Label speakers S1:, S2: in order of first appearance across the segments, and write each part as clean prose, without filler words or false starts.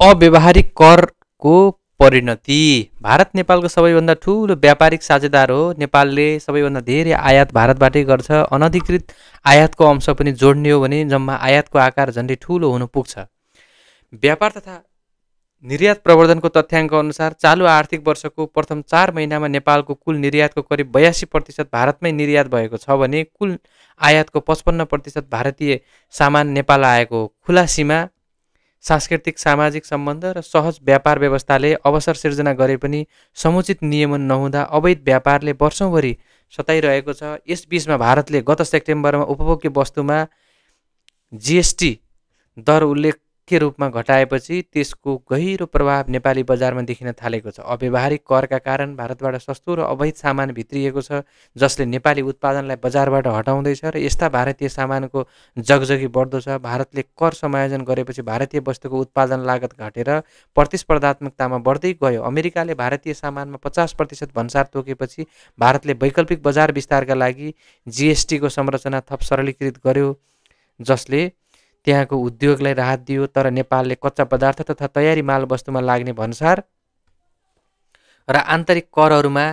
S1: अव्यावहारिक करको परिणति। भारत नेपालको सबैभन्दा ठुलो व्यापारिक साझेदार हो। नेपालले सबैभन्दा धेरै आयात भारतबाटै गर्छ। अनधिकृत आयातको अंश पनि जोड्ने हो भने जम्मा आयातको आकार झन्डै ठुलो हुन पुग्छ। व्यापार तथा निर्यात प्रवर्धनको तथ्याङ्क अनुसार चालु आर्थिक वर्षको प्रथम 4 महिनामा नेपालको कुल निर्यातको करिब 82% भारतमै निर्यात भएको छ भने कुल आयातको 55% भारतीय सामान नेपाल आएको हो। खुला सीमा, सांस्कृतिक सामाजिक सम्बन्ध र सहज व्यापार व्यवस्थाले अवसर सिर्जना गरे पनि समुचित नियमन नहुँदा अवैध व्यापारले वर्षौंभरि सताइरहेको छ। यस बीचमा भारतले गत सेप्टेम्बरमा उपभोग्य वस्तुमा जीएसटी दर उल्लेख्य रूपमा घटाएपछि त्यसको गहिरो प्रभाव नेपाली बजारमा देखिन थालेको छ। अव्यावहारिक करका कारण भारतबाट सस्तो र अवैध सामान भित्रिएको छ, जसले नेपाली उत्पादनलाई बजारबाट हटाउँदैछ र यस्ता भारतीय सामानको जगजगी बढ्दो छ। भारतले कर समायोजन गरेपछि भारतीय वस्तुको उत्पादन लागत घटेर प्रतिस्पर्धात्मकतामा बढ्दै गयो। अमेरिकाले भारतीय सामानमा 50% भन्सार तोकेपछि भारतले वैकल्पिक बजार विस्तारका लागि जीएसटीको संरचना थप सरलीकृत गर्यो, जसले त्यहाँको उद्योगलाई राहत दियो। तर नेपालले कच्चा पदार्थ तथा तयारी माल वस्तुमा लाग्ने भन्सार र आन्तरिक करहरूमा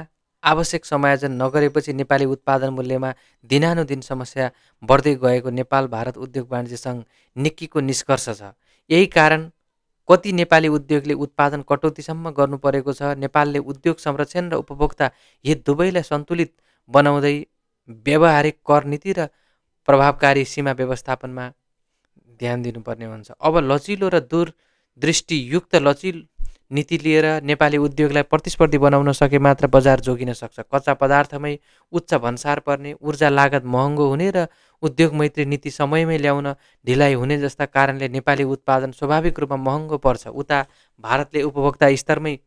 S1: आवश्यक समायोजन नगरेपछि नेपाली उत्पादन मूल्यमा दिनानुदिन समस्या बढ्दै गएको नेपाल भारत उद्योग वाणिज्य सङ्घ निक्कीको निष्कर्ष छ। यही कारण कति नेपाली उद्योगले उत्पादन कटौतीसम्म गर्नु परेको छ। नेपालले उद्योग संरक्षण र उपभोक्ता हित दुवैलाई सन्तुलित बनाउँदै व्यावहारिक कर नीति र प्रभावकारी सीमा व्यवस्थापनमा ध्यान दिनुपर्ने हुन्छ। अब लचिलो र दूरदृष्टियुक्त लचिलो नीति लिएर नेपाली उद्योगलाई प्रतिस्पर्धी बनाउन सके मात्र बजार जोगिन सक्छ। कच्चा पदार्थमै उच्च भन्सार पर्ने, ऊर्जा लागत महँगो हुने र उद्योग मैत्री नीति समयमै ल्याउन ढिलाइ हुने जस्ता कारणले नेपाली उत्पादन स्वाभाविक रूपमा महँगो पर्छ। उता भारतले उपभोक्ता स्तरमै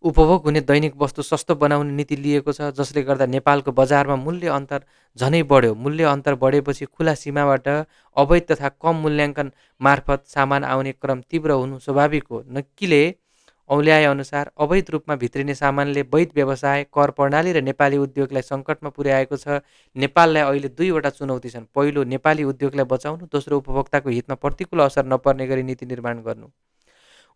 S1: उपभोग हुने दैनिक वस्तु सस्तो बनाउने नीति लिएको छ, जसले गर्दा नेपालको बजारमा मूल्य अन्तर झनै बढ्यो। मूल्य अन्तर बढेपछि खुला सीमाबाट अवैध तथा कम मूल्याङ्कन मार्फत सामान आउने क्रम तीव्र हुनु स्वाभाविक हो। निक्कीले औल्याए अनुसार अवैध रूपमा भित्रिने सामानले वैध व्यवसाय, कर प्रणाली र नेपाली उद्योगलाई सङ्कटमा पुर्याएको छ। नेपाललाई अहिले दुईवटा चुनौती छन्। पहिलो, नेपाली उद्योगलाई बचाउनु। दोस्रो, उपभोक्ताको हितमा प्रतिकूल असर नपर्ने गरी नीति निर्माण गर्नु।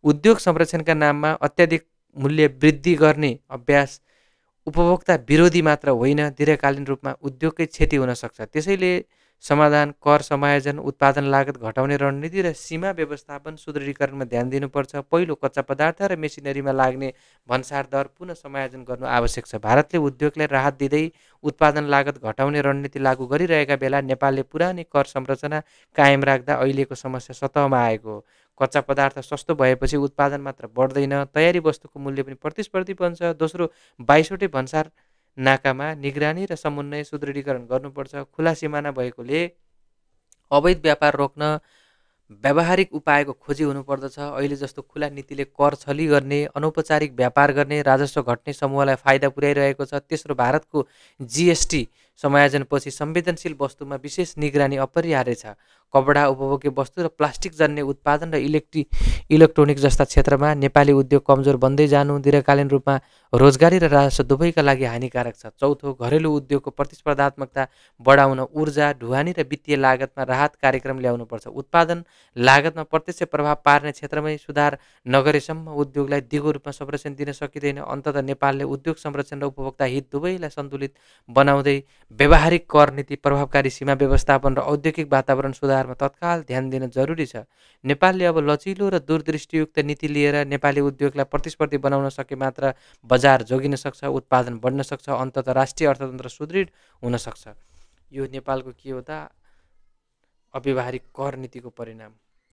S1: उद्योग संरक्षणका नाममा अत्याधिक मूल्य वृद्धि गर्ने अभ्यास उपभोक्ता विरोधी मात्र होइन, दीर्घकालीन रूपमा उद्योगकै क्षति हुन सक्छ। त्यसैले समाधान कर समायोजन, उत्पादन लागत घटाउने रणनीति र सीमा व्यवस्थापन सुदृढीकरणमा ध्यान दिनुपर्छ। पहिलो, कच्चा पदार्थ र मेसिनरीमा लाग्ने भन्सार दर पुनः समायोजन गर्नु आवश्यक छ। भारतले उद्योगलाई राहत दिँदै उत्पादन लागत घटाउने रणनीति लागू गरिरहेका बेला नेपालले पुरानै कर संरचना कायम राख्दा अहिलेको समस्या सतहमा आएको हो। कच्चा पदार्थ सस्तो भएपछि उत्पादन मात्र बढ्दैन, तयारी वस्तुको मूल्य पनि प्रतिस्पर्धी बन्छ। दोस्रो, 22वटै भन्सार नाकामा निगरानी र समन्वय सुदृढीकरण गर्नुपर्छ। खुला सिमाना भएकोले अवैध व्यापार रोक्न व्यावहारिक उपायको खोजी हुनुपर्दछ। अहिले जस्तो खुला नीतिले कर छली गर्ने, अनौपचारिक व्यापार गर्ने, राजस्व घट्ने समूहलाई फाइदा पुर्याइरहेको छ। तेस्रो, भारतको जीएसटी समायोजनपछि संवेदनशील वस्तुमा विशेष निगरानी अपरिहार्य छ। कपडा, उपभोग्य वस्तु र प्लास्टिक जन्य उत्पादन र इलेक्ट्रोनिक जस्ता क्षेत्रमा नेपाली उद्योग कमजोर बन्दै जानु दीर्घकालीन रूपमा रोजगारी र राजस्व दुवैका लागि हानिकारक छ। चौथो, घरेलु उद्योगको प्रतिस्पर्धात्मकता बढाउन ऊर्जा, ढुवानी र वित्तीय लागतमा राहत कार्यक्रम ल्याउनुपर्छ। उत्पादन लागतमा प्रत्यक्ष प्रभाव पार्ने क्षेत्रमै सुधार नगरेसम्म उद्योगलाई दिगो रूपमा संरक्षण दिन सकिँदैन। अन्ततः नेपालले उद्योग संरक्षण र उपभोक्ता हित दुवैलाई सन्तुलित बनाउँदै व्यावहारिक कर नीति, प्रभावकारी सीमा व्यवस्थापन र औद्योगिक वातावरण सुधारमा तत्काल ध्यान दिन जरुरी छ। नेपालले अब लचिलो र दूरदृष्टियुक्त नीति लिएर नेपाली उद्योगलाई प्रतिस्पर्धी बनाउन सके मात्र बजार जोगिन सक्छ, उत्पादन बढ्न सक्छ, अन्ततः राष्ट्रिय अर्थतन्त्र सुदृढ हुन सक्छ। यो नेपालको के हो त अव्यावहारिक कर नीतिको परिणाम।